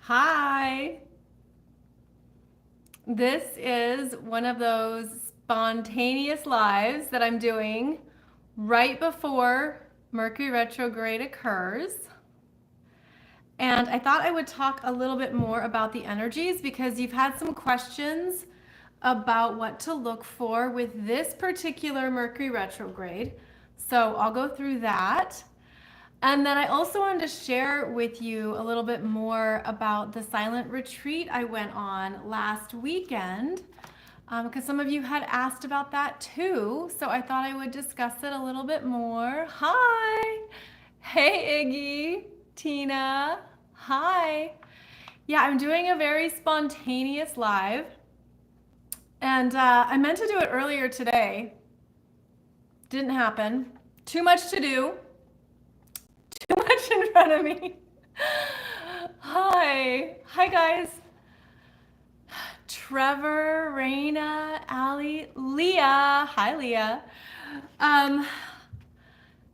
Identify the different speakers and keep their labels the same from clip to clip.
Speaker 1: Hi. This is one of those spontaneous lives that I'm doing right before Mercury retrograde occurs. And I thought I would talk a little bit more about the energies because you've had some questions about what to look for with this particular Mercury retrograde. So I'll go through that. And then I also wanted to share with you a little bit more about the silent retreat I went on last weekend, because some of you had asked about that too. So I thought I would discuss it a little bit more. Hi. Hey, Iggy, Tina. Hi. Yeah, I'm doing a very spontaneous live. And I meant to do it earlier today. Didn't happen. Too much to do. Too much in front of me. Hi guys. Trevor, Raina, Allie, Leah. Hi Leah.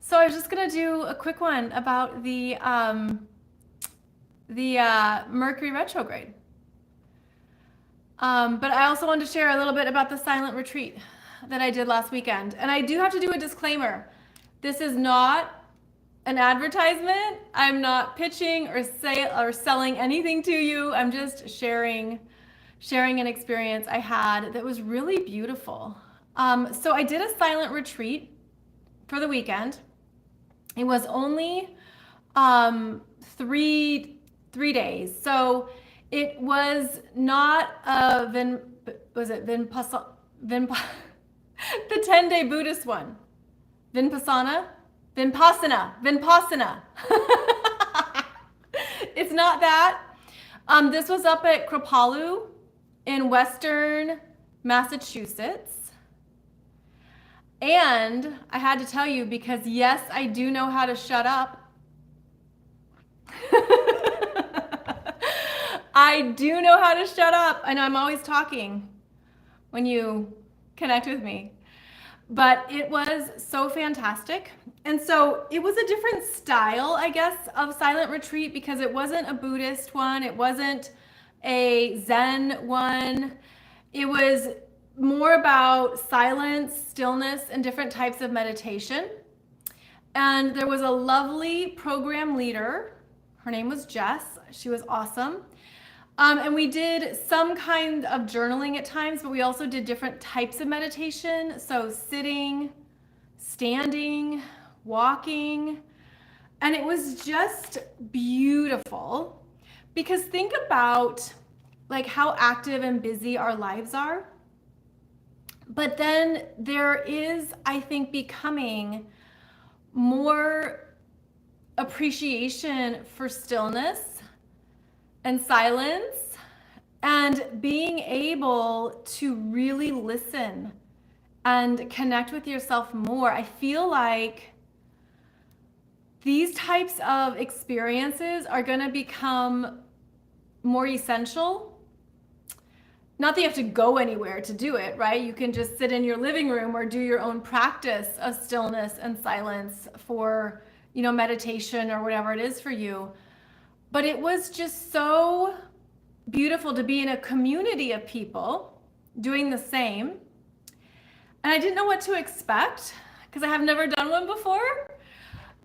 Speaker 1: So I was just gonna do a quick one about the Mercury retrograde. But I also wanted to share a little bit about the silent retreat that I did last weekend. And I do have to do a disclaimer. This is not an advertisement. I'm not pitching or selling anything to you. I'm just sharing an experience I had that was really beautiful. So I did a silent retreat for the weekend. It was only 3 days. So it was not a the 10-day Buddhist one. Vipassana. It's not that. This was up at Kripalu in Western Massachusetts. And I had to tell you because yes, I do know how to shut up. I do know how to shut up. I know I'm always talking when you connect with me. But it was so fantastic. And so it was a different style, I guess, of silent retreat because it wasn't a Buddhist one. It wasn't a Zen one. It was more about silence, stillness, and different types of meditation. And there was a lovely program leader. Her name was Jess. She was awesome. And we did some kind of journaling at times, but we also did different types of meditation. So sitting, standing, walking, and it was just beautiful because think about like how active and busy our lives are. But then there is, I think, becoming more appreciation for stillness and silence and being able to really listen and connect with yourself more. I feel like these types of experiences are going to become more essential. Not that you have to go anywhere to do it, right? You can just sit in your living room or do your own practice of stillness and silence for, meditation or whatever it is for you. But it was just so beautiful to be in a community of people doing the same. And I didn't know what to expect because I have never done one before.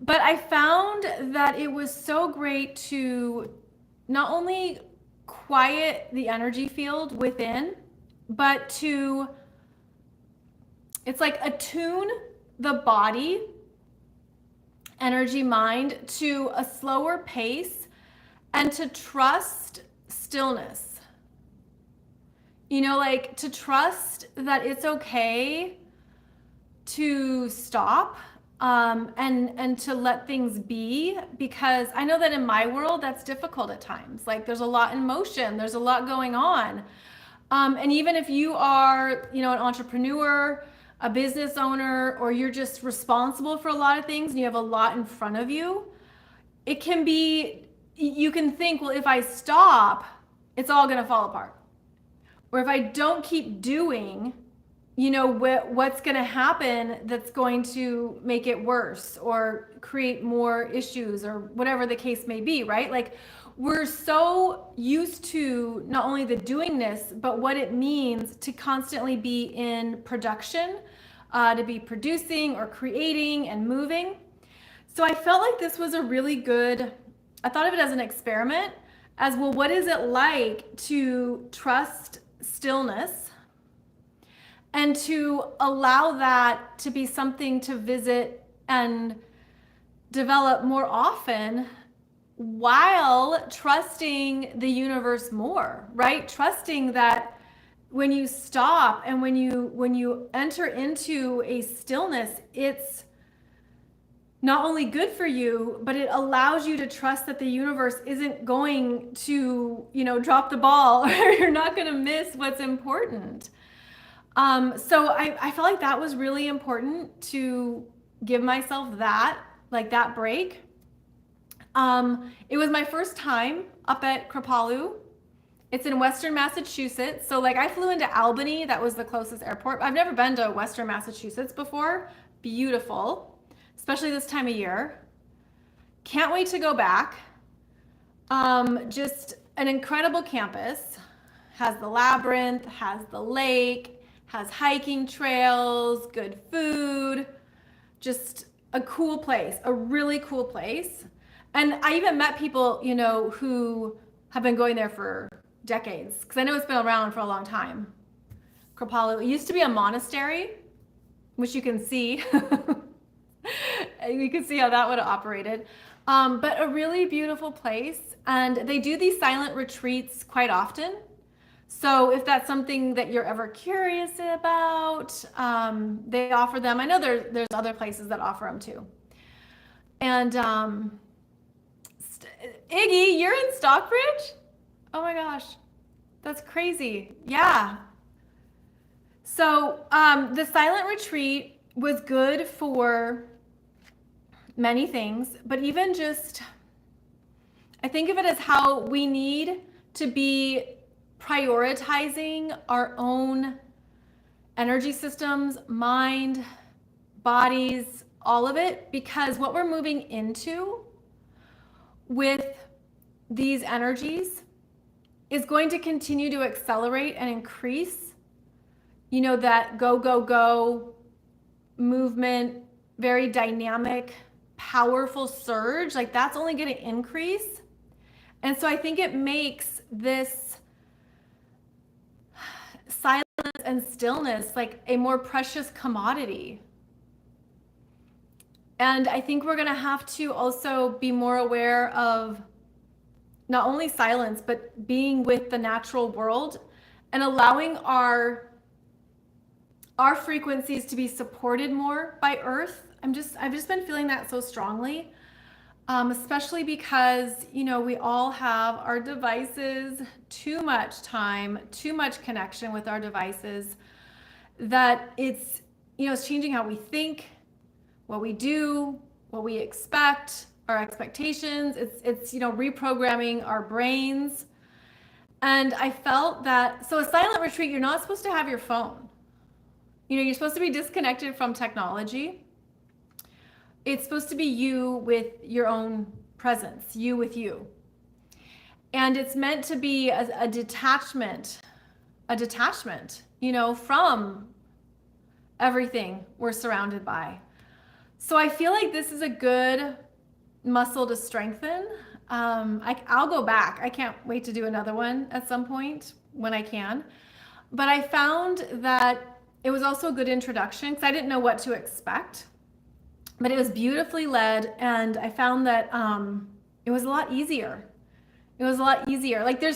Speaker 1: But I found that it was so great to not only quiet the energy field within, but to, it's like attune the body, energy, mind to a slower pace and to trust stillness. Like to trust that it's okay to stop and to let things be, because I know that in my world that's difficult at times. Like there's a lot in motion, there's a lot going on. And even if you are, an entrepreneur, a business owner, or you're just responsible for a lot of things and you have a lot in front of you, it can be, you can think, well, if I stop, it's all going to fall apart. Or if I don't keep doing, what's going to happen that's going to make it worse or create more issues or whatever the case may be, right? Like we're so used to not only the doingness, but what it means to constantly be in production, to be producing or creating and moving. So I felt like this was a really good, I thought of it as an experiment, as well, what is it like to trust stillness and to allow that to be something to visit and develop more often, while trusting the universe more, right? Trusting that when you stop and when you enter into a stillness, it's not only good for you, but it allows you to trust that the universe isn't going to, drop the ball, or you're not going to miss what's important. So I felt like that was really important to give myself that break. It was my first time up at Kripalu. It's in Western Massachusetts. So I flew into Albany. That was the closest airport. I've never been to Western Massachusetts before. Beautiful, especially this time of year. Can't wait to go back. Just an incredible campus. Has the labyrinth, has the lake, has hiking trails, good food. Just a cool place, a really cool place. And I even met people, who have been going there for decades, because I know it's been around for a long time. Kripalu, it used to be a monastery, which you can see. You can see how that would have operated. But a really beautiful place. And they do these silent retreats quite often. So if that's something that you're ever curious about, they offer them. I know there's other places that offer them too. And Iggy, you're in Stockbridge? Oh my gosh, that's crazy. Yeah. So the silent retreat was good for many things, but even just, I think of it as how we need to be prioritizing our own energy systems, mind, bodies, all of it, because what we're moving into with these energies is going to continue to accelerate and increase, that go, go, go movement, very dynamic, powerful surge. That's only going to increase. And so I think it makes this silence and stillness a more precious commodity. And I think we're going to have to also be more aware of not only silence, but being with the natural world and allowing our frequencies to be supported more by Earth. I've just been feeling that so strongly, especially because, we all have our devices, too much time, too much connection with our devices, that it's changing how we think, what we do, what we expect, our expectations. It's reprogramming our brains. And I felt that, so a silent retreat, you're not supposed to have your phone. You're supposed to be disconnected from technology. It's supposed to be you with your own presence, you with you. And it's meant to be a detachment, from everything we're surrounded by. So I feel like this is a good muscle to strengthen. I'll go back. I can't wait to do another one at some point when I can. But I found that it was also a good introduction because I didn't know what to expect. But it was beautifully led, and I found that it was a lot easier. There's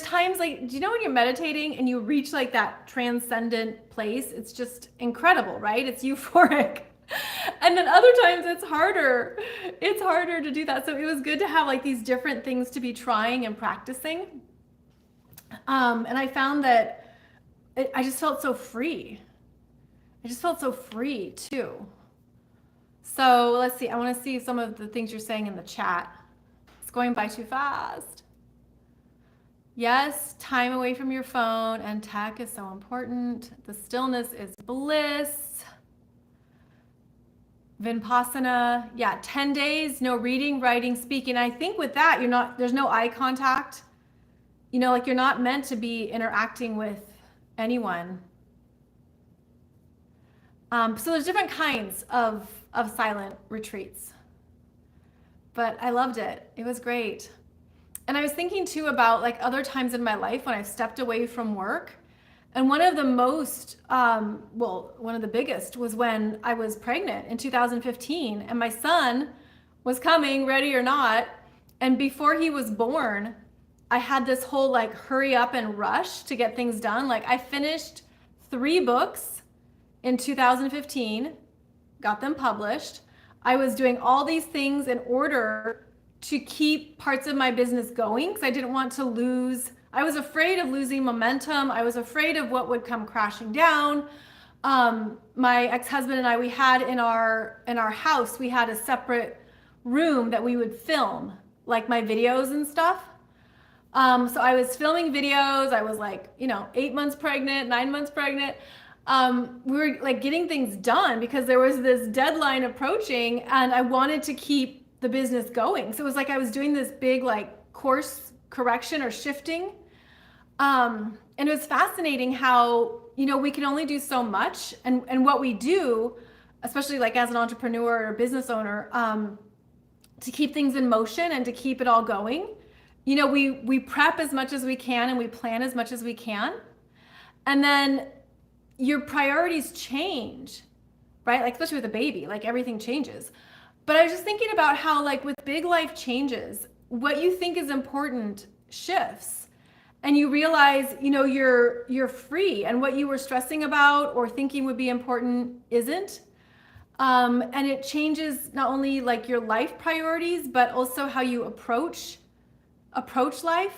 Speaker 1: times do you know when you're meditating and you reach that transcendent place? It's just incredible, right? It's euphoric. And then other times it's harder. It's harder to do that. So it was good to have these different things to be trying and practicing. And I found that I just felt so free. I just felt so free too. So let's see. I want to see some of the things you're saying in the chat. It's going by too fast. Yes, time away from your phone and tech is so important. The stillness is bliss. Vipassana, yeah, 10 days, no reading, writing, speaking. I think with that, there's no eye contact. Like you're not meant to be interacting with anyone. So there's different kinds of silent retreats. But I loved it. It was great. And I was thinking too about like other times in my life when I've stepped away from work. And one of the one of the biggest was when I was pregnant in 2015 and my son was coming, ready or not. And before he was born, I had this whole like hurry up and rush to get things done. Like I finished 3 books in 2015, got them published. I was doing all these things in order to keep parts of my business going because I didn't want to lose. I was afraid of losing momentum. I was afraid of what would come crashing down. My ex-husband and I, we had in our house, we had a separate room that we would film like my videos and stuff. So I was filming videos. I was like, 8 months pregnant, 9 months pregnant. We were like getting things done because there was this deadline approaching and I wanted to keep the business going. So it was like I was doing this big like course correction or shifting. And it was fascinating how, we can only do so much and what we do, especially like as an entrepreneur or business owner, to keep things in motion and to keep it all going. We prep as much as we can and we plan as much as we can. And then your priorities change, right? Like especially with a baby, like everything changes. But I was just thinking about how like with big life changes, what you think is important shifts. And you realize, you're free and what you were stressing about or thinking would be important isn't. And it changes not only like your life priorities, but also how you approach life.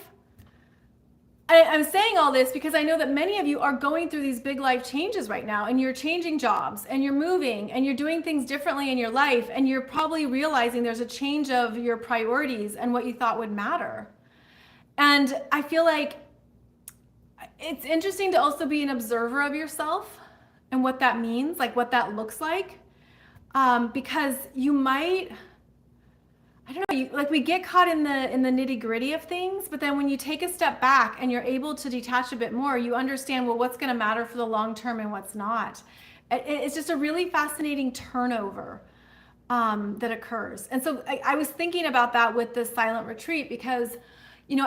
Speaker 1: I'm saying all this because I know that many of you are going through these big life changes right now and you're changing jobs and you're moving and you're doing things differently in your life and you're probably realizing there's a change of your priorities and what you thought would matter. And I feel like it's interesting to also be an observer of yourself and what that means, like what that looks like, because you might, I don't know, we get caught in the nitty gritty of things, but then when you take a step back and you're able to detach a bit more, you understand, well, what's going to matter for the long term and what's not. It's just a really fascinating turnover that occurs. And so I was thinking about that with this silent retreat because,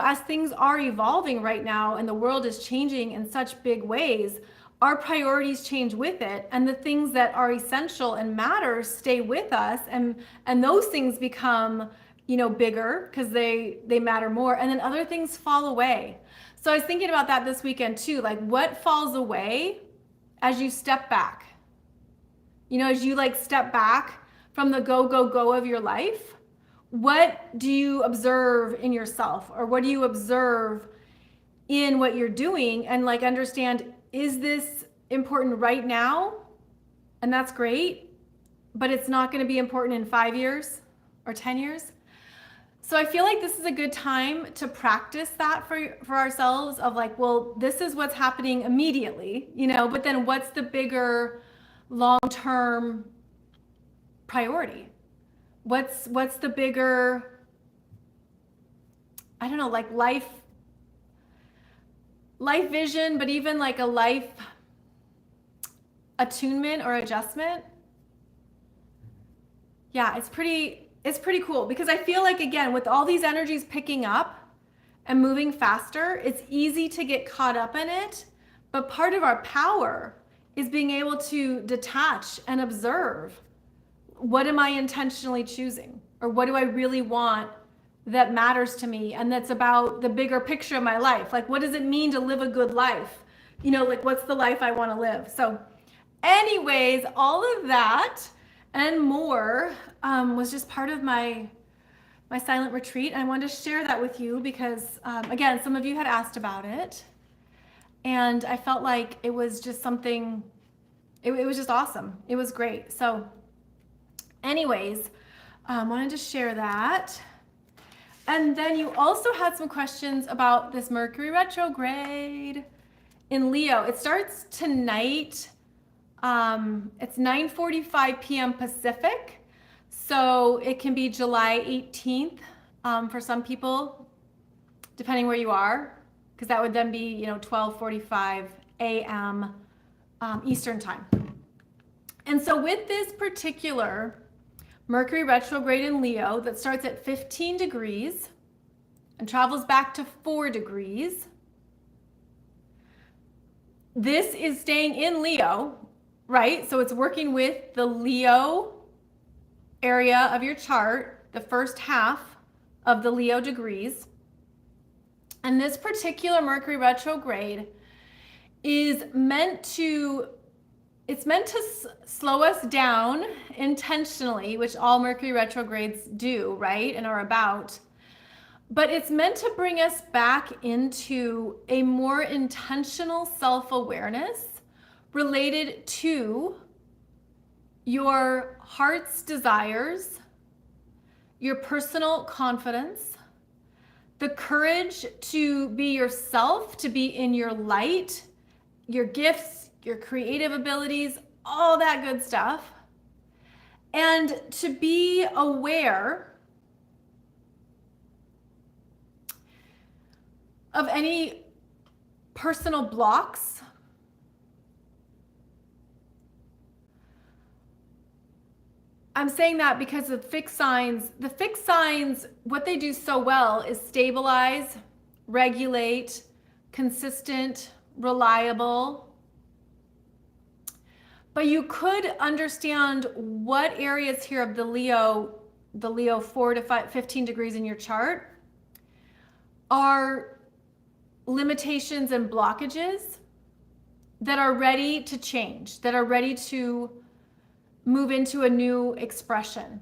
Speaker 1: as things are evolving right now and the world is changing in such big ways, our priorities change with it, and the things that are essential and matter stay with us, and those things become, bigger because they matter more, and then other things fall away. So I was thinking about that this weekend too, like what falls away as you step back, as you like step back from the go of your life. What do you observe in yourself, or what do you observe in what you're doing, and like understand, is this important right now? And that's great, but it's not going to be important in 5 years or 10 years. So I feel like this is a good time to practice that for ourselves of like, well, this is what's happening immediately, but then what's the bigger long-term priority? What's the bigger, I don't know, like life vision, but even like a life attunement or adjustment. Yeah, it's pretty cool because I feel like, again, with all these energies picking up and moving faster, it's easy to get caught up in it. But part of our power is being able to detach and observe, what am I intentionally choosing? Or what do I really want that matters to me and that's about the bigger picture of my life? Like, what does it mean to live a good life? Like what's the life I want to live? So anyways, all of that and more was just part of my silent retreat. And I wanted to share that with you because, again, some of you had asked about it. And I felt like it was just something, it was just awesome. It was great. So anyways, wanted to share that. And then you also had some questions about this Mercury retrograde in Leo. It starts tonight It's 9:45 p.m. Pacific, so it can be July 18th for some people, depending where you are, because that would then be 12:45 a.m. Eastern time. And so with this particular Mercury retrograde in Leo that starts at 15 degrees and travels back to 4 degrees, this is staying in Leo, right? So it's working with the Leo area of your chart, the first half of the Leo degrees. And this particular Mercury retrograde is meant to slow us down intentionally, which all Mercury retrogrades do, right? And are about. But it's meant to bring us back into a more intentional self-awareness related to your heart's desires, your personal confidence, the courage to be yourself, to be in your light, your gifts, your creative abilities, all that good stuff, and to be aware of any personal blocks, I'm saying that because the fixed signs, what they do so well is stabilize, regulate, consistent, reliable. But you could understand what areas here of the Leo 4 to 15 degrees in your chart are limitations and blockages that are ready to change, that are ready to move into a new expression.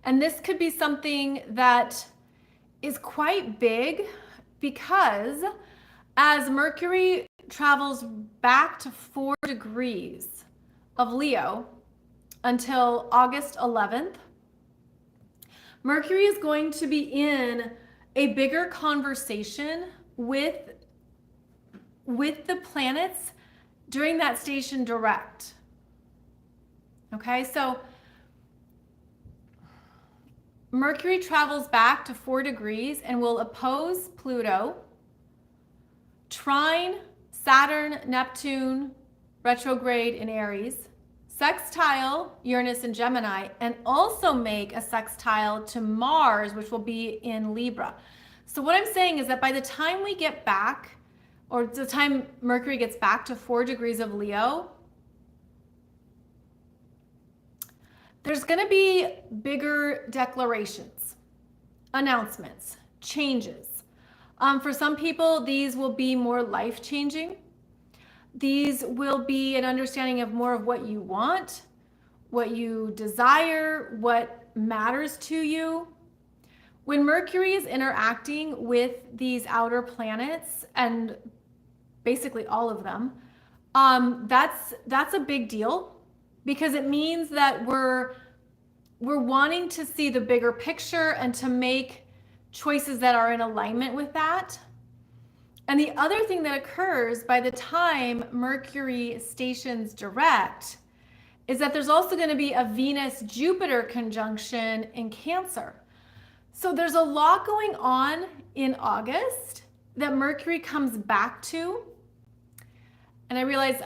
Speaker 1: And this could be something that is quite big because as Mercury travels back to 4 degrees of Leo until August 11th, Mercury is going to be in a bigger conversation with the planets during that station direct. Okay, so Mercury travels back to 4 degrees and will oppose Pluto, trine Saturn, Neptune, retrograde in Aries, sextile Uranus and Gemini, and also make a sextile to Mars, which will be in Libra. So what I'm saying is that by the time we get back, or the time Mercury gets back to 4 degrees of Leo, there's going to be bigger declarations, announcements, changes. For some people, these will be more life-changing. These will be an understanding of more of what you want, what you desire, what matters to you. When Mercury is interacting with these outer planets, and basically all of them, that's a big deal. Because it means that we're wanting to see the bigger picture and to make choices that are in alignment with that. And the other thing that occurs by the time Mercury stations direct is that there's also going to be a Venus-Jupiter conjunction in Cancer. So there's a lot going on in August that Mercury comes back to. And I realize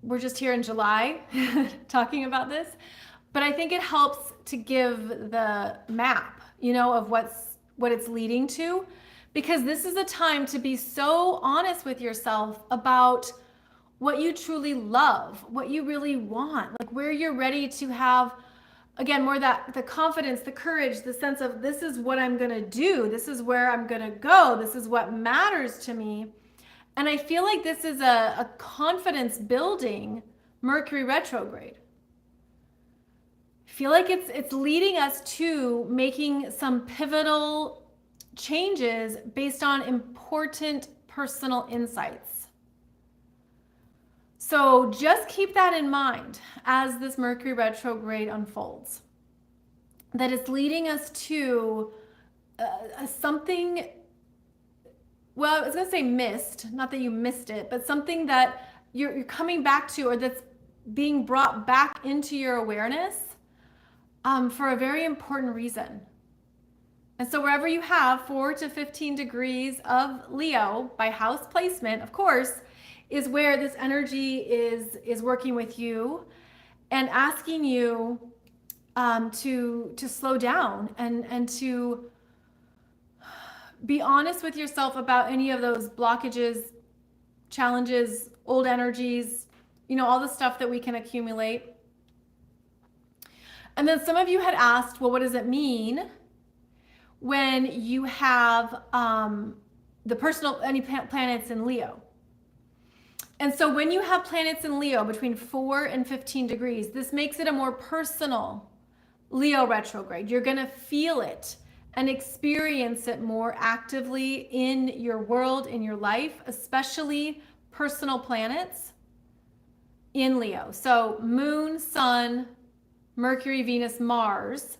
Speaker 1: we're just here in July talking about this, but I think it helps to give the map, of what it's leading to, because this is a time to be so honest with yourself about what you truly love, what you really want, like where you're ready to have, again, more that the confidence, the courage, the sense of this is what I'm going to do, this is where I'm going to go, this is what matters to me. And I feel like this is a confidence building Mercury retrograde. I feel like it's leading us to making some pivotal changes based on important personal insights. So just keep that in mind as this Mercury retrograde unfolds, that it's leading us to something, well, I was going to say missed, not that you missed it, but something that you're coming back to, or that's being brought back into your awareness for a very important reason. And so wherever you have 4 to 15 degrees of Leo by house placement, of course, is where this energy is working with you and asking you to slow down and to be honest with yourself about any of those blockages, challenges, old energies, all the stuff that we can accumulate. And then some of you had asked, well, what does it mean when you have any planets in Leo? And so when you have planets in Leo between 4 and 15 degrees, this makes it a more personal Leo retrograde. You're going to feel it and experience it more actively in your world, in your life, especially personal planets in Leo. So Moon, Sun, Mercury, Venus, Mars,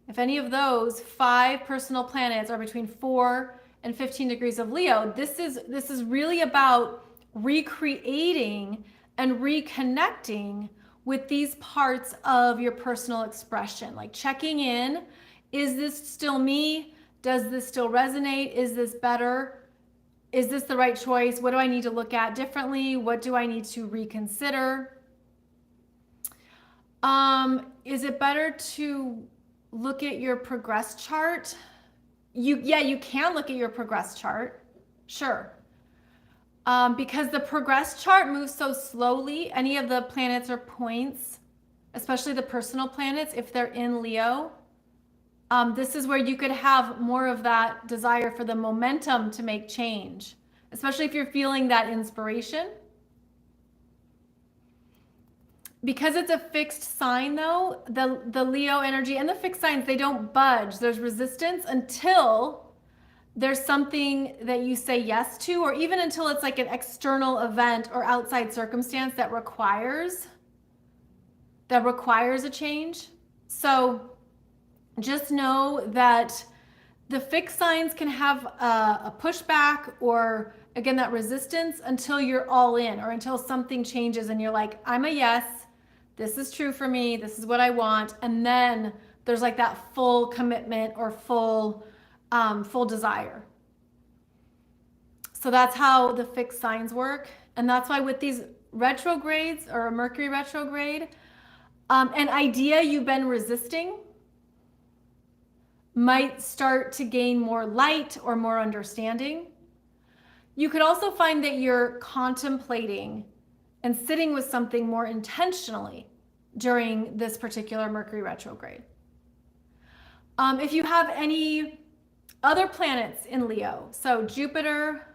Speaker 1: if any of those 5 personal planets are between 4 and 15 degrees of Leo, this is really about recreating and reconnecting with these parts of your personal expression, like checking in. Is this still me? Does this still resonate? Is this better? Is this the right choice? What do I need to look at differently? What do I need to reconsider? Is it better to look at your progress chart? You can look at your progress chart, sure. Because the progress chart moves so slowly, any of the planets or points, especially the personal planets, if they're in Leo, this is where you could have more of that desire for the momentum to make change, especially if you're feeling that inspiration. Because it's a fixed sign though, the Leo energy and the fixed signs, they don't budge. There's resistance until there's something that you say yes to, or even until it's like an external event or outside circumstance that requires a change. So just know that the fixed signs can have a pushback or, again, that resistance until you're all in, or until something changes and you're like, I'm a yes, this is true for me, this is what I want. And then there's like that full commitment or full desire. So that's how the fixed signs work. And that's why with these retrogrades, or a Mercury retrograde, an idea you've been resisting might start to gain more light or more understanding. You could also find that you're contemplating and sitting with something more intentionally during this particular Mercury retrograde. If you have any other planets in Leo, so Jupiter,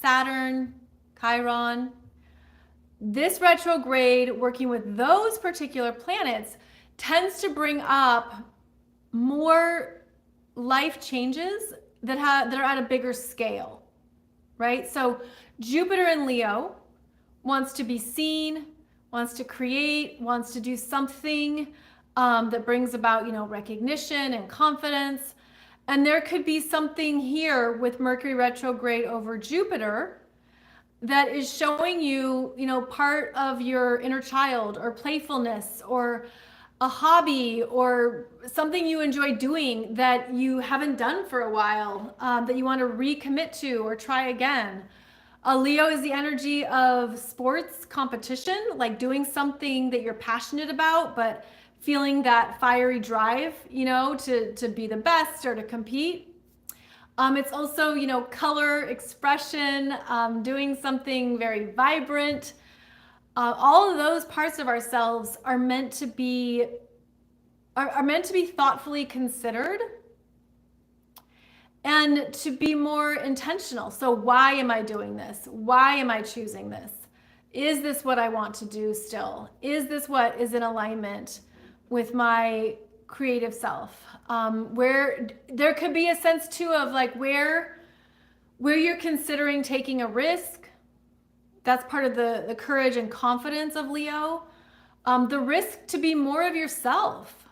Speaker 1: Saturn, Chiron, this retrograde working with those particular planets tends to bring up more life changes that are at a bigger scale, right? So Jupiter in Leo wants to be seen, wants to create, wants to do something that brings about, recognition and confidence. And there could be something here with Mercury retrograde over Jupiter that is showing you, part of your inner child or playfulness or a hobby or something you enjoy doing that you haven't done for a while, that you want to recommit to or try again. Leo is the energy of sports competition, like doing something that you're passionate about, but feeling that fiery drive, to be the best or to compete. It's also, color expression, doing something very vibrant. All of those parts of ourselves are meant to be thoughtfully considered and to be more intentional. So why am I doing this? Why am I choosing this? Is this what I want to do still? Is this what is in alignment with my creative self? Where there could be a sense too of like where you're considering taking a risk. That's part of the courage and confidence of Leo. The risk to be more of yourself.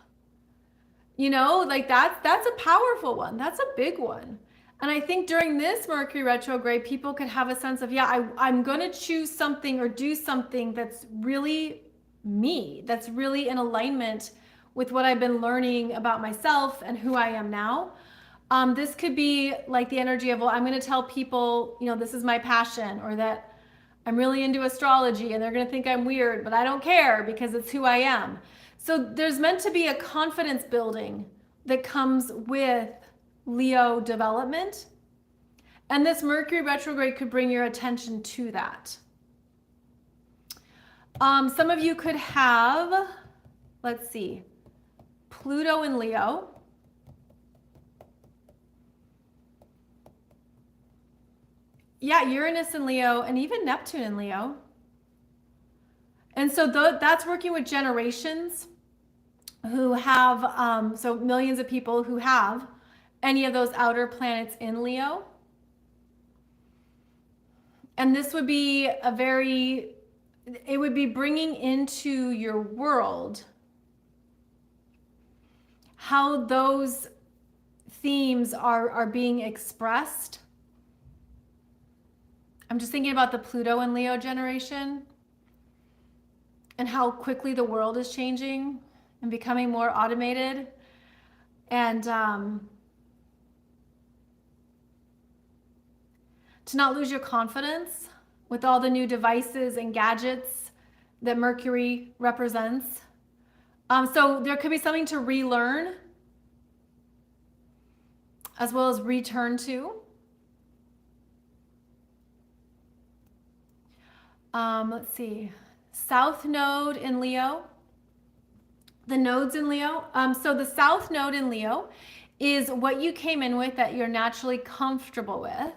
Speaker 1: Like that's a powerful one. That's a big one. And I think during this Mercury retrograde, people could have a sense of, yeah, I'm going to choose something or do something that's really me, that's really in alignment with what I've been learning about myself and who I am now. This could be like the energy of, well, I'm going to tell people, this is my passion, or that I'm really into astrology and they're going to think I'm weird, but I don't care because it's who I am. So there's meant to be a confidence building that comes with Leo development. And this Mercury retrograde could bring your attention to that. Some of you could have, let's see, Pluto in Leo. Yeah, Uranus in Leo, and even Neptune in Leo. And so that's working with generations who have, so millions of people who have any of those outer planets in Leo. And this would be it would be bringing into your world how those themes are being expressed. I'm just thinking about the Pluto and Leo generation and how quickly the world is changing and becoming more automated. And to not lose your confidence with all the new devices and gadgets that Mercury represents. So there could be something to relearn as well as return to. Let's see, South Node in Leo. The nodes in Leo. So the South Node in Leo is what you came in with that you're naturally comfortable with,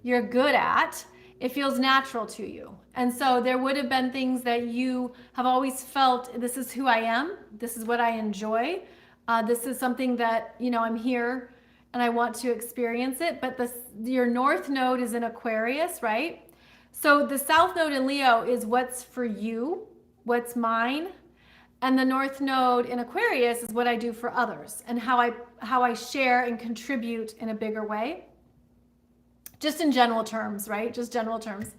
Speaker 1: you're good at, it feels natural to you. And so there would have been things that you have always felt, this is who I am, this is what I enjoy, this is something that, I'm here and I want to experience it. But your North Node is in Aquarius, right? So the South Node in Leo is what's for you, what's mine. And the North Node in Aquarius is what I do for others and how I share and contribute in a bigger way. Just in general terms, right? Just general terms.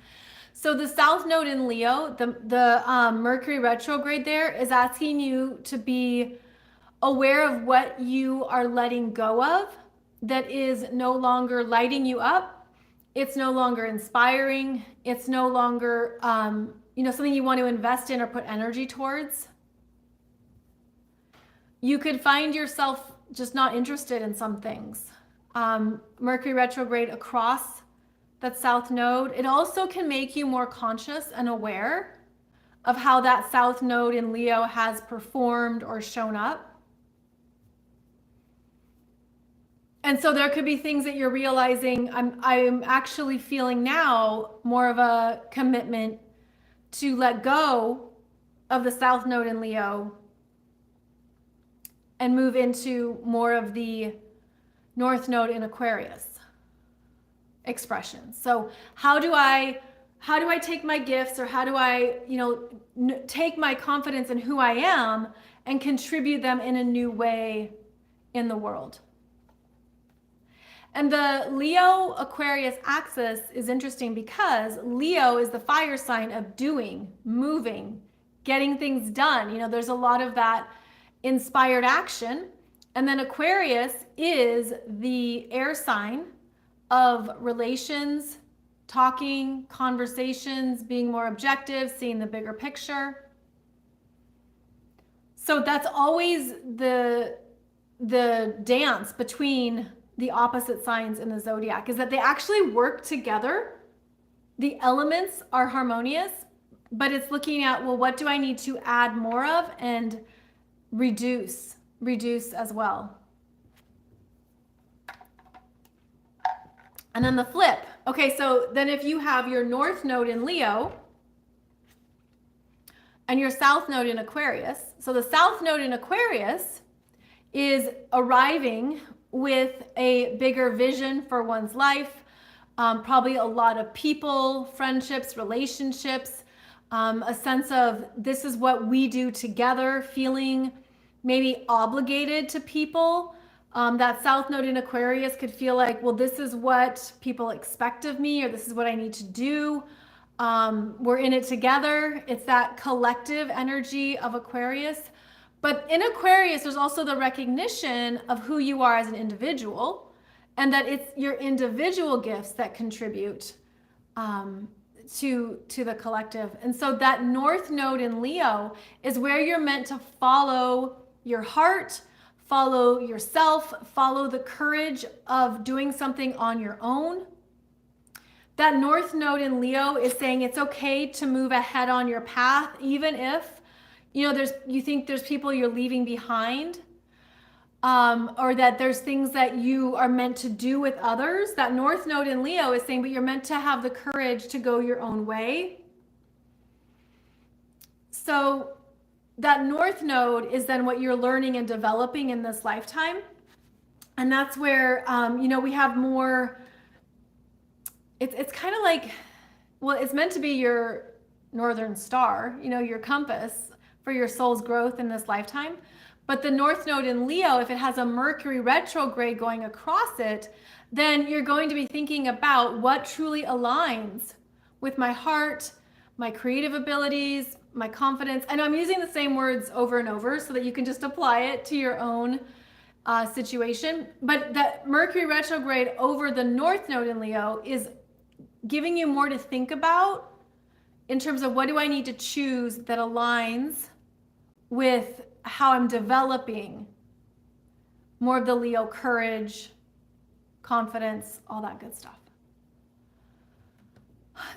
Speaker 1: So the South Node in Leo, the Mercury retrograde there is asking you to be aware of what you are letting go of that is no longer lighting you up. It's no longer inspiring. It's no longer, something you want to invest in or put energy towards. You could find yourself just not interested in some things. Mercury retrograde across that South Node. It also can make you more conscious and aware of how that South Node in Leo has performed or shown up. And so there could be things that you're realizing, I'm actually feeling now more of a commitment to let go of the South Node in Leo and move into more of the North Node in Aquarius expressions. So how do I take my gifts, or how do I, take my confidence in who I am and contribute them in a new way in the world? And the Leo Aquarius axis is interesting because Leo is the fire sign of doing, moving, getting things done. There's a lot of that inspired action. And then Aquarius is the air sign of relations, talking, conversations, being more objective, seeing the bigger picture. So that's always the dance between the opposite signs in the zodiac, is that they actually work together. The elements are harmonious, but it's looking at, well, what do I need to add more of and reduce as well. And then the flip. Okay, so then if you have your North Node in Leo and your South Node in Aquarius, so the South Node in Aquarius is arriving with a bigger vision for one's life, probably a lot of people, friendships, relationships, a sense of this is what we do together, feeling maybe obligated to people, That South Node in Aquarius could feel like, well, this is what people expect of me, or this is what I need to do. We're in it together. It's that collective energy of Aquarius. But in Aquarius, there's also the recognition of who you are as an individual, and that it's your individual gifts that contribute to the collective. And so that North Node in Leo is where you're meant to follow your heart, follow yourself, follow the courage of doing something on your own. That North Node in Leo is saying it's okay to move ahead on your path, even if you think there's people you're leaving behind, or that there's things that you are meant to do with others. That North Node in Leo is saying, but you're meant to have the courage to go your own way. So that North Node is then what you're learning and developing in this lifetime. And that's where, we have more, it's kind of like, well, it's meant to be your northern star, your compass for your soul's growth in this lifetime. But the North Node in Leo, if it has a Mercury retrograde going across it, then you're going to be thinking about what truly aligns with my heart, my creative abilities, my confidence. I know I'm using the same words over and over so that you can just apply it to your own situation. But that Mercury retrograde over the North Node in Leo is giving you more to think about in terms of what do I need to choose that aligns with how I'm developing more of the Leo courage, confidence, all that good stuff.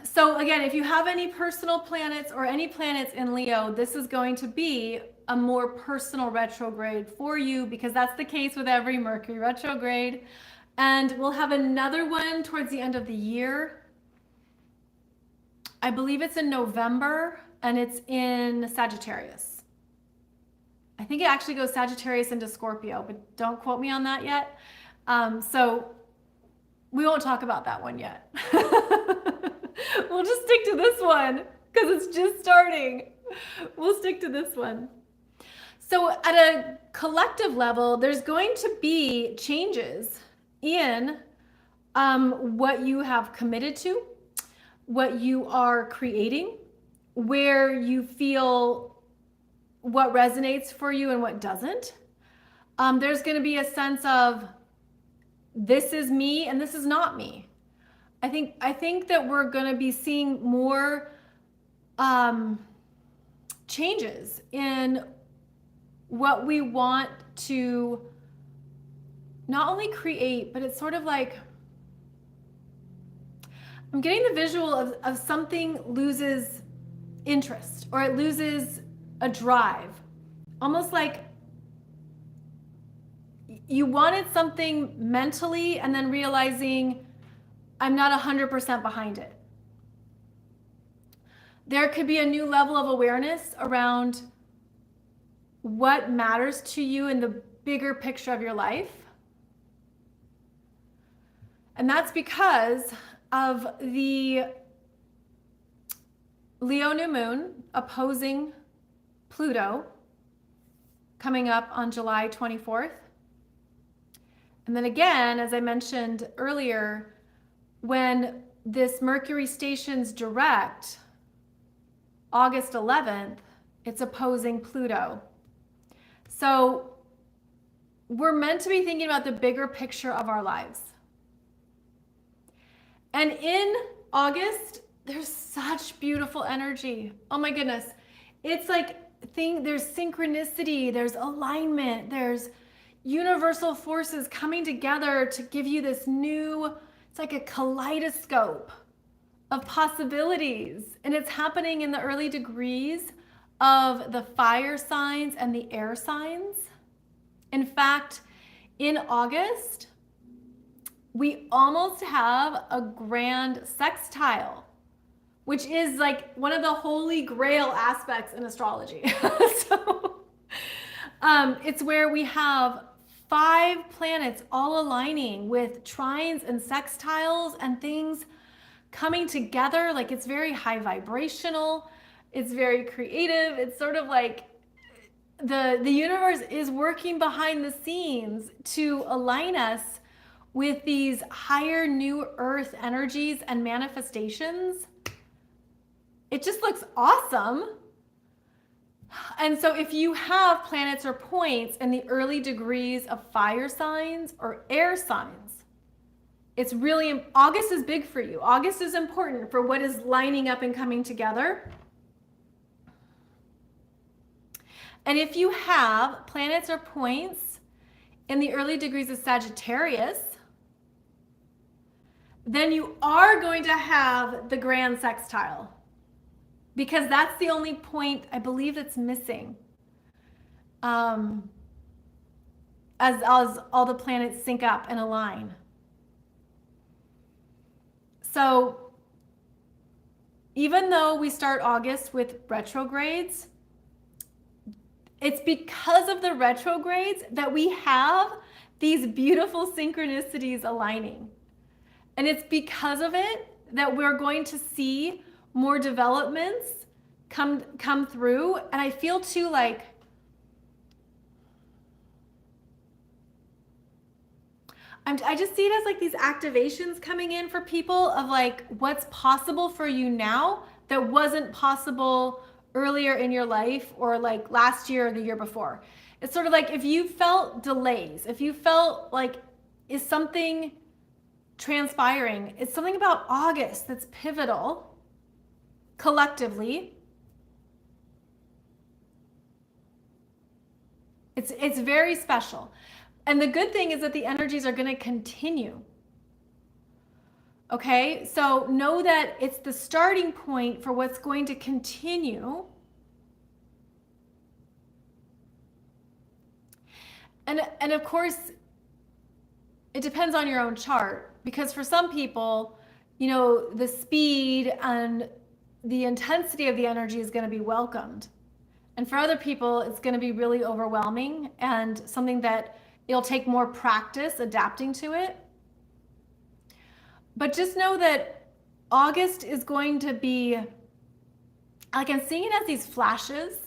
Speaker 1: So again, if you have any personal planets or any planets in Leo, this is going to be a more personal retrograde for you, because that's the case with every Mercury retrograde. And we'll have another one towards the end of the year. I believe it's in November, and it's in Sagittarius. I think it actually goes Sagittarius into Scorpio, but don't quote me on that yet. So we won't talk about that one yet. We'll just stick to this one because it's just starting. We'll stick to this one. So at a collective level, there's going to be changes in what you have committed to, what you are creating, where you feel what resonates for you and what doesn't. There's going to be a sense of this is me and this is not me. I think that we're going to be seeing more changes in what we want to not only create, but it's sort of like, I'm getting the visual of something loses interest, or it loses a drive. Almost like you wanted something mentally and then realizing I'm not 100% behind it. There could be a new level of awareness around what matters to you in the bigger picture of your life. And that's because of the Leo new moon opposing Pluto coming up on July 24th. And then again, as I mentioned earlier, when this Mercury stations direct August 11th, it's opposing Pluto. So we're meant to be thinking about the bigger picture of our lives. And in August, there's such beautiful energy. Oh my goodness. It's like there's synchronicity, there's alignment, there's universal forces coming together to give you this new, it's like a kaleidoscope of possibilities. And it's happening in the early degrees of the fire signs and the air signs. In fact, in August, we almost have a grand sextile, which is like one of the holy grail aspects in astrology. So it's where we have 5 planets all aligning with trines and sextiles and things coming together. Like, it's very high vibrational. It's very creative. It's sort of like the universe is working behind the scenes to align us with these higher new earth energies and manifestations. It just looks awesome. And so if you have planets or points in the early degrees of fire signs or air signs, it's really, August is big for you. August is important for what is lining up and coming together. And if you have planets or points in the early degrees of Sagittarius, then you are going to have the grand sextile, because that's the only point I believe that's missing, as all the planets sync up and align. So even though we start August with retrogrades, it's because of the retrogrades that we have these beautiful synchronicities aligning. And it's because of it that we're going to see more developments come through. And I feel too like I just see it as like these activations coming in for people of like what's possible for you now that wasn't possible earlier in your life or like last year or the year before. It's sort of like if you felt delays, if you felt like, is something transpiring? It's something about August that's pivotal collectively. It's very special. And the good thing is that the energies are going to continue. Okay, so know that it's the starting point for what's going to continue. And of course, it depends on your own chart, because for some people, you know, the speed and the intensity of the energy is going to be welcomed. And for other people, it's going to be really overwhelming and something that it'll take more practice adapting to it. But just know that August is going to be, like I'm seeing it as these flashes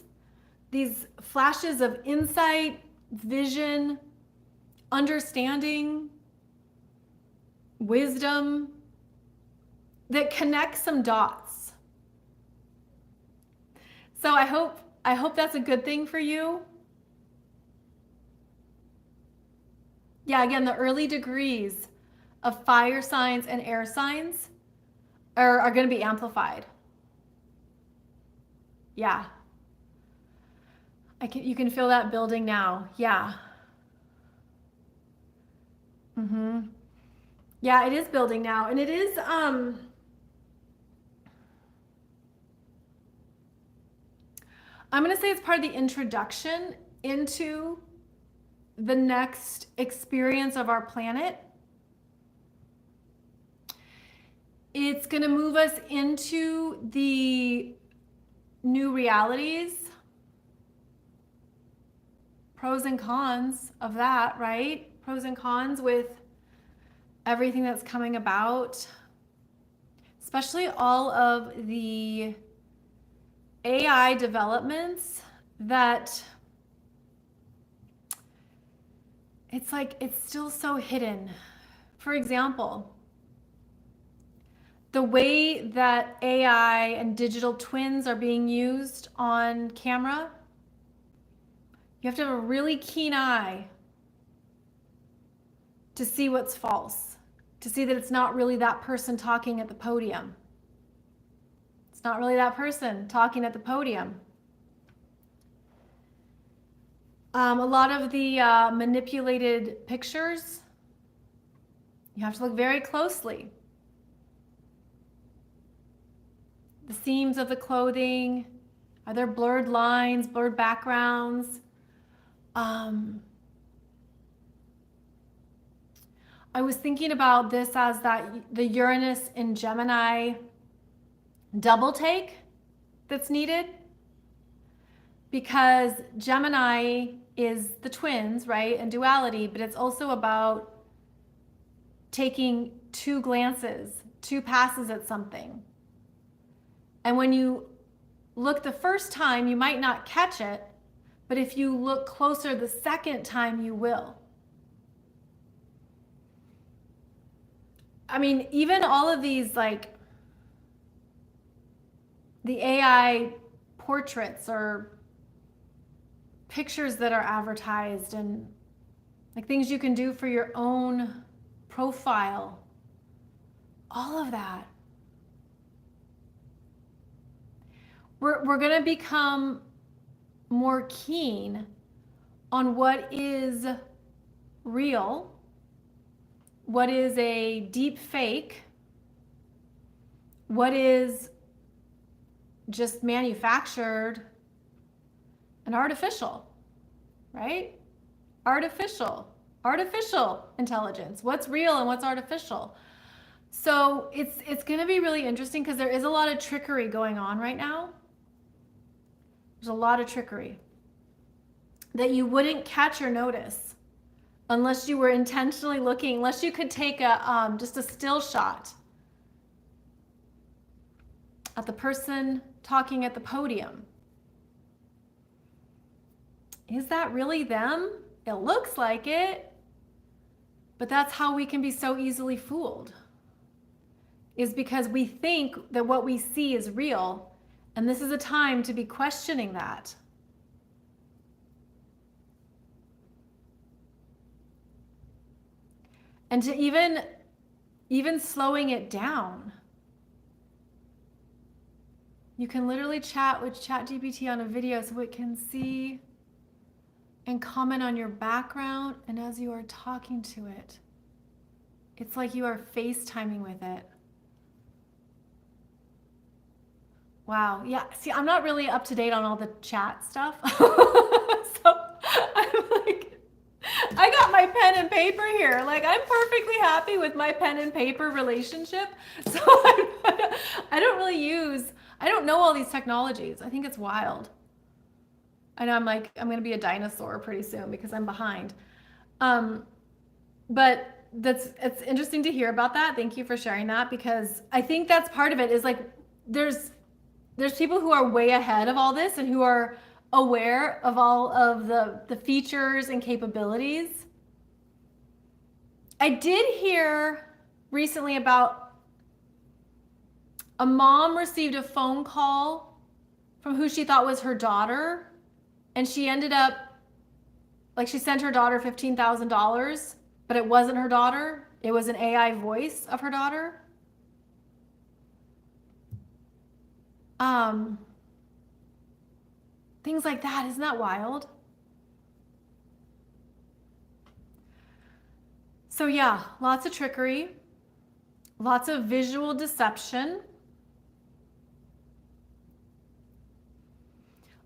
Speaker 1: of insight, vision, understanding, wisdom that connect some dots. So I hope that's a good thing for you. Yeah, again, the early degrees of fire signs and air signs are going to be amplified. Yeah. You can feel that building now. Yeah. Yeah, it is building now. And it is, I'm going to say it's part of the introduction into the next experience of our planet. It's going to move us into the new realities, pros and cons of that, right? Pros and cons with everything that's coming about, especially all of the AI developments that it's like it's still so hidden. For example, the way that AI and digital twins are being used on camera, you have to have a really keen eye to see what's false, to see that it's not really that person talking at the podium. It's not really that person talking at the podium. A lot of the manipulated pictures, you have to look very closely. The seams of the clothing, are there blurred lines, blurred backgrounds? I was thinking about this as the Uranus in Gemini double take that's needed, because Gemini is the twins, right, and duality, but it's also about taking two glances, two passes at something. And when you look the first time, you might not catch it, But if you look closer the second time, you will. I mean, even all of these, like the AI portraits or pictures that are advertised, and like things you can do for your own profile, all of that. We're going to become more keen on what is real, what is a deep fake, what is just manufactured and artificial, right? Artificial intelligence. What's real and what's artificial? So it's going to be really interesting because there is a lot of trickery going on right now. There's a lot of trickery that you wouldn't catch or notice unless you were intentionally looking, unless you could take a just a still shot at the person talking at the podium. Is that really them? It looks like it, but that's how we can be so easily fooled, is because we think that what we see is real, and this is a time to be questioning that. And to even slowing it down. You can literally chat with ChatGPT on a video so it can see and comment on your background, and as you are talking to it, it's like you are FaceTiming with it. Wow. Yeah. See, I'm not really up to date on all the chat stuff. So I'm like, I got my pen and paper here. Like, I'm perfectly happy with my pen and paper relationship. So I don't know all these technologies. I think it's wild. I know I'm going to be a dinosaur pretty soon because I'm behind. But it's interesting to hear about that. Thank you for sharing that, because I think that's part of it, is like there's people who are way ahead of all this and who are aware of all of the features and capabilities. I did hear recently about a mom received a phone call from who she thought was her daughter, and she ended up, like, she sent her daughter $15,000, but it wasn't her daughter. It was an AI voice of her daughter. Things like that. Isn't that wild? So yeah, lots of trickery, lots of visual deception,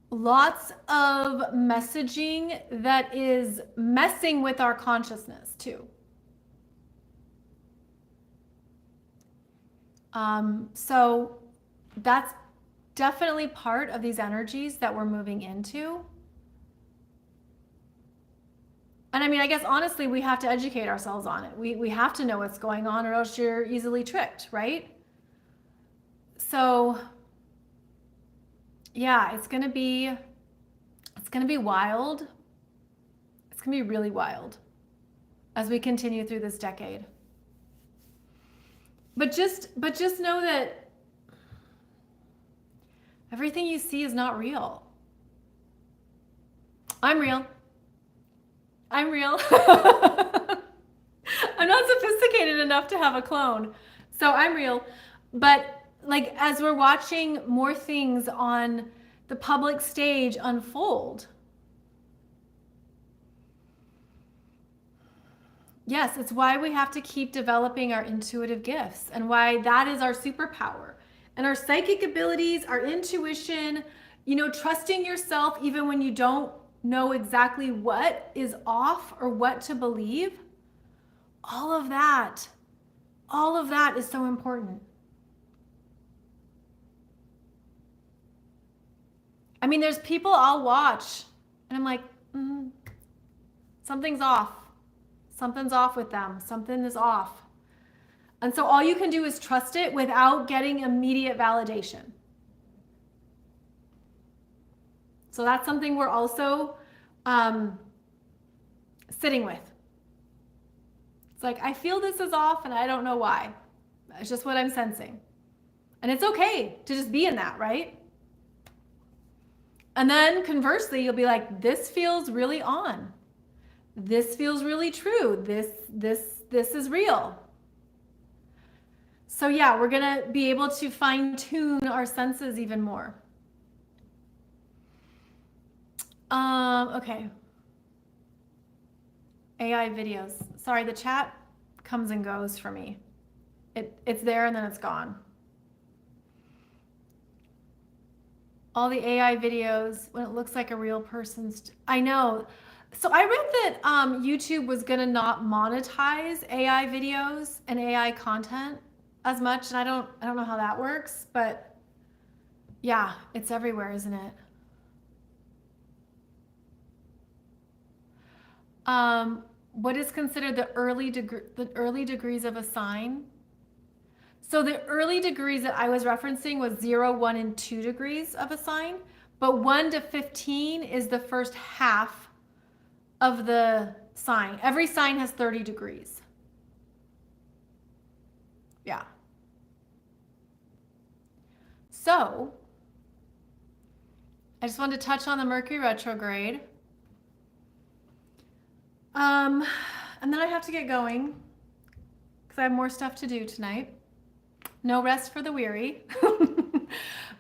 Speaker 1: lots of messaging that is messing with our consciousness too. So that's definitely part of these energies that we're moving into. And I mean, I guess honestly, we have to educate ourselves on it. We have to know what's going on, or else you're easily tricked, right? So yeah, it's gonna be wild. It's gonna be really wild as we continue through this decade. But just know that everything you see is not real. I'm real. I'm real. I'm not sophisticated enough to have a clone, so I'm real. But like, as we're watching more things on the public stage unfold, yes, it's why we have to keep developing our intuitive gifts, and why that is our superpower. And our psychic abilities, our intuition, trusting yourself even when you don't know exactly what is off or what to believe. All of that is so important. I mean, there's people I'll watch and I'm like, something's off. Something's off with them. Something is off. And so all you can do is trust it without getting immediate validation. So that's something we're also sitting with. It's like, I feel this is off and I don't know why. It's just what I'm sensing. And it's okay to just be in that, right? And then conversely, you'll be like, this feels really on. This feels really true. This is real. So yeah, we're going to be able to fine tune our senses even more. Okay. AI videos. Sorry, the chat comes and goes for me. It's there and then it's gone. All the AI videos when it looks like a real person's. I know. So I read that YouTube was gonna not monetize AI videos and AI content as much, and I don't know how that works, but yeah, it's everywhere, isn't it? What is considered the early degrees of a sign? So the early degrees that I was referencing was 0, 1, and 2 degrees of a sign, but 1 to 15 is the first half of the sign. Every sign has 30 degrees. Yeah. So I just wanted to touch on the Mercury retrograde. And then I have to get going because I have more stuff to do tonight. No rest for the weary.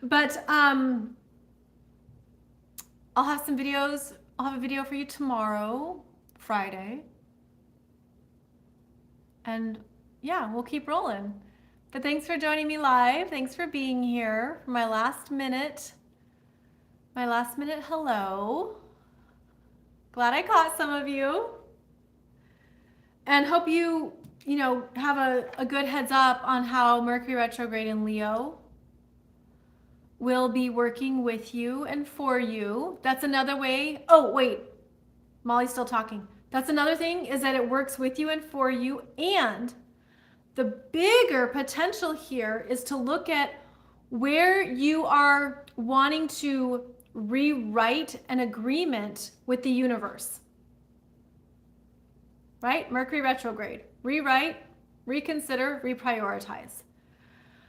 Speaker 1: But I'll have some videos. I'll have a video for you tomorrow, Friday. And yeah, we'll keep rolling. But thanks for joining me live. Thanks for being here for my last minute. My last minute hello. Glad I caught some of you. And hope you have a good heads up on how Mercury retrograde in Leo will be working with you and for you. That's another way. Oh, wait. Molly's still talking. That's another thing, is that it works with you and for you. And the bigger potential here is to look at where you are wanting to rewrite an agreement with the universe. Right? Mercury retrograde. Rewrite, reconsider, reprioritize.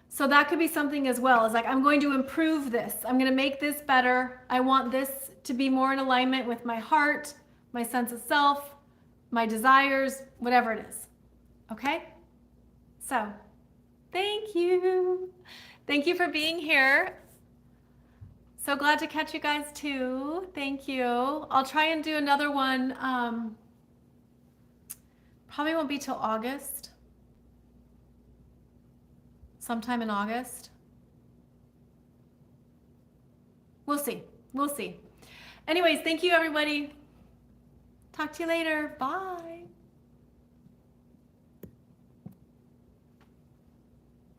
Speaker 1: So that could be something as well. It's like, I'm going to improve this. I'm going to make this better. I want this to be more in alignment with my heart, my sense of self, my desires, whatever it is. Okay? So, thank you. Thank you for being here. So glad to catch you guys too. Thank you. I'll try and do another one. Probably won't be till August. Sometime in August. We'll see. We'll see. Anyways, thank you everybody. Talk to you later. Bye.